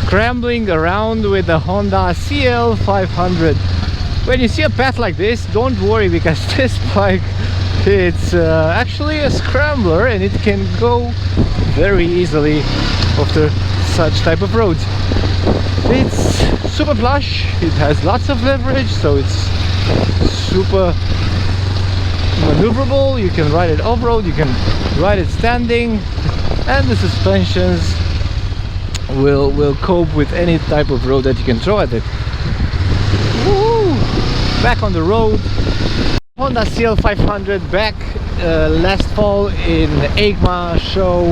scrambling around with the Honda CL500. When you see a path like this, don't worry, because this bike, it's actually a scrambler and it can go very easily after such type of roads. It's super plush, it has lots of leverage, so it's super maneuverable. You can ride it off-road, you can ride it standing, and the suspensions will cope with any type of road that you can throw at it. Woo! Back on the road, Honda CL500 back last fall in the EICMA show,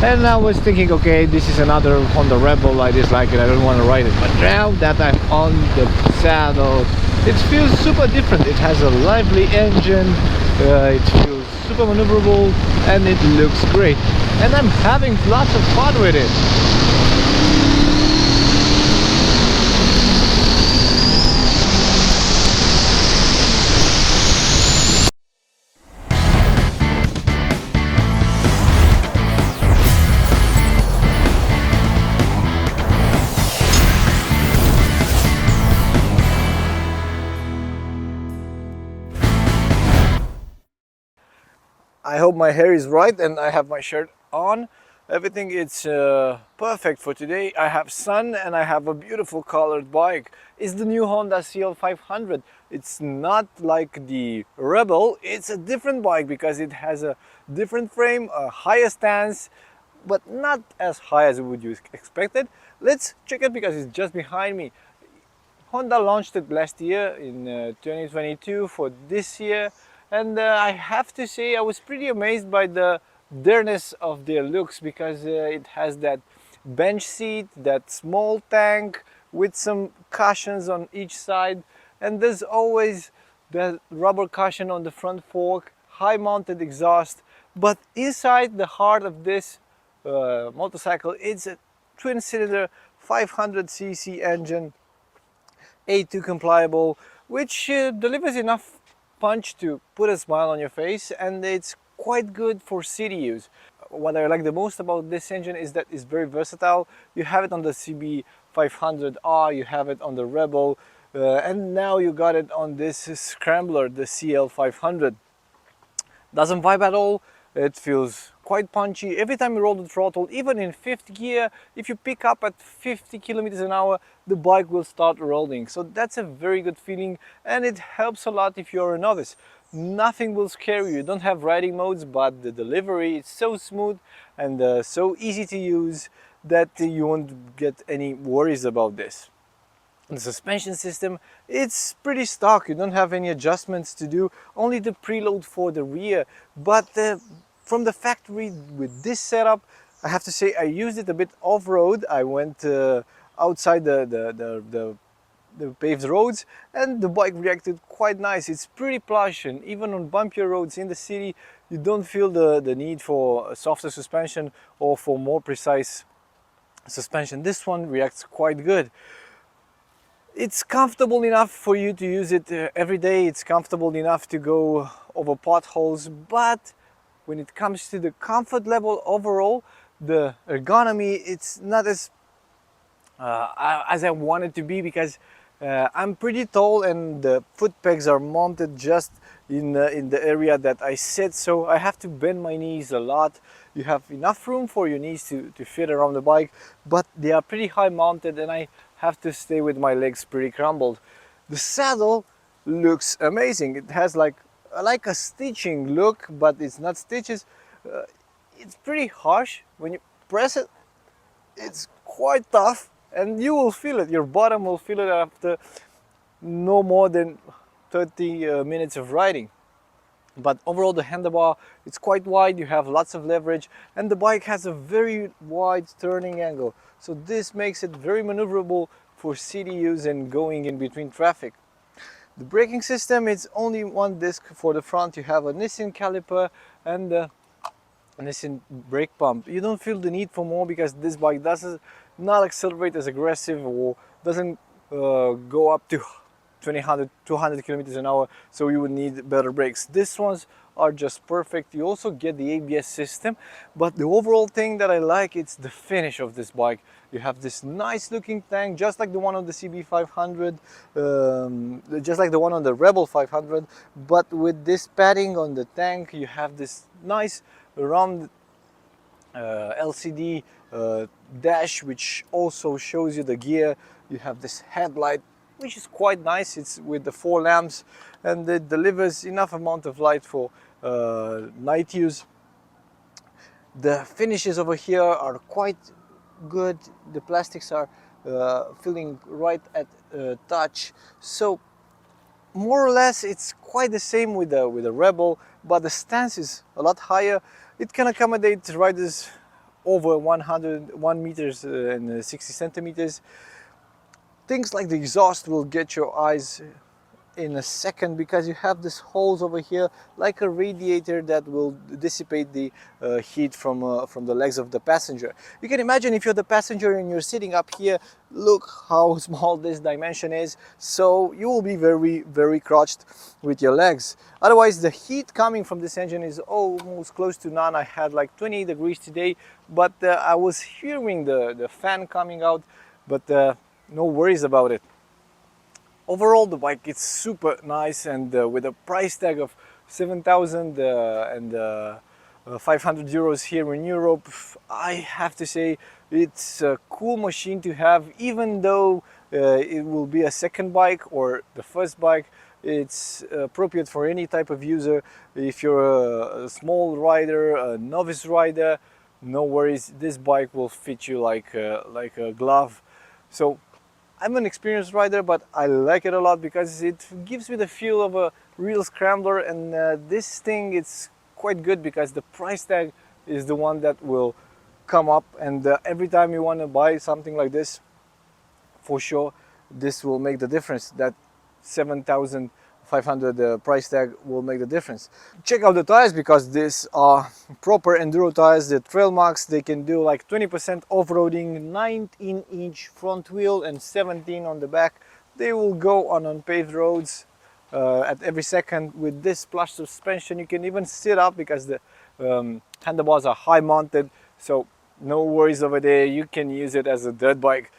and I was thinking, okay, this is another Honda Rebel, I dislike it, I don't want to ride it. But now that I'm on the saddle, it feels super different. It has a lively engine, it feels super maneuverable, and it looks great, and I'm having lots of fun with it. I hope my hair is right and I have my shirt on. Everything is perfect for today. I have sun and I have a beautiful colored bike. It's the new Honda CL500. It's not like the Rebel. It's a different bike because it has a different frame, a higher stance, but not as high as would you expected. Let's check it because it's just behind me. Honda launched it last year in 2022 for this year. And I have to say I was pretty amazed by the dareness of their looks, because it has that bench seat, that small tank with some cushions on each side, and there's always the rubber cushion on the front fork, high mounted exhaust. But inside the heart of this motorcycle, it's a twin-cylinder 500cc engine, A2 compliable, which delivers enough punch to put a smile on your face, and it's quite good for city use. What I like the most about this engine is that it's very versatile. You have it on the CB500R, you have it on the Rebel, and now you got it on this Scrambler, the CL500. Doesn't vibe at all. It feels quite punchy. Every time you roll the throttle, even in fifth gear, if you pick up at 50 kilometers an hour, the bike will start rolling. So that's a very good feeling, and it helps a lot if you're a novice. Nothing will scare you. You don't have riding modes, but the delivery is so smooth and so easy to use that you won't get any worries about this. The suspension system, it's pretty stock. You don't have any adjustments to do, only the preload for the rear. But from the factory with this setup, I have to say I used it a bit off-road. I went outside the paved roads, and the bike reacted quite nice. It's pretty plush, and even on bumpier roads in the city, you don't feel the need for a softer suspension or for more precise suspension. This one reacts quite good. It's comfortable enough for you to use it every day. It's comfortable enough to go over potholes, but when it comes to the comfort level overall, the ergonomy, it's not as I want it to be, because I'm pretty tall and the foot pegs are mounted just in the area that I sit, so I have to bend my knees a lot. You have enough room for your knees to fit around the bike, but they are pretty high mounted and I have to stay with my legs pretty crumbled. The saddle looks amazing. It has like a stitching look, but it's not stitches. It's pretty harsh. When you press it, it's quite tough, and you will feel it. Your bottom will feel it after no more than 30 minutes of riding. But overall, the handlebar, it's quite wide, you have lots of leverage, and the bike has a very wide turning angle. So this makes it very maneuverable for city use and going in between traffic. The braking system, it's only one disc for the front. You have a Nissin caliper and a Nissin brake pump. You don't feel the need for more, because this bike does not accelerate as aggressive or doesn't go up to 200 kilometers an hour, so you would need better brakes. These ones are just perfect. You also get the ABS system, but the overall thing that I like, it's the finish of this bike. You have this nice looking tank, just like the one on the CB500, just like the one on the Rebel 500, but with this padding on the tank, you have this nice round LCD dash, which also shows you the gear. You have this headlight, which is quite nice. It's with the 4 lamps, and it delivers enough amount of light for night use. The finishes over here are quite good. The plastics are feeling right at touch. So more or less it's quite the same with the Rebel, but the stance is a lot higher. It can accommodate riders over 101 meters and 60 centimeters. Things like the exhaust will get your eyes in a second, because you have these holes over here like a radiator that will dissipate the heat from the legs of the passenger. You can imagine if you're the passenger and you're sitting up here, look how small this dimension is, so you will be very crouched with your legs. Otherwise, the heat coming from this engine is almost close to none. I had like 28 degrees today, but I was hearing the fan coming out, but no worries about it. Overall, the bike is super nice, and with a price tag of 7,500 euros here in Europe, I have to say it's a cool machine to have. Even though it will be a second bike or the first bike, it's appropriate for any type of user. If you're a small rider, a novice rider, no worries, this bike will fit you like a glove. So I'm an experienced rider, but I like it a lot because it gives me the feel of a real Scrambler, and this thing, it's quite good because the price tag is the one that will come up, and every time you want to buy something like this, for sure this will make the difference. That 7,500 price tag will make the difference. Check out the tires, because these are proper enduro tires. The Trail Max, they can do like 20% off-roading, 19-inch front wheel and 17 on the back. They will go on unpaved roads at every second. With this plush suspension, you can even sit up because the handlebars are high mounted, so no worries over there. You can use it as a dirt bike.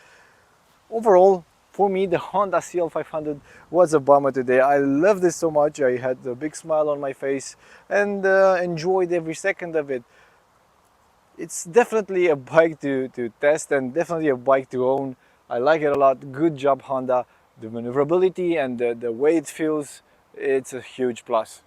Overall, for me, the Honda CL500 was a bummer today. I loved it so much. I had a big smile on my face and enjoyed every second of it. It's definitely a bike to test, and definitely a bike to own. I like it a lot. Good job, Honda. The maneuverability and the way it feels, it's a huge plus.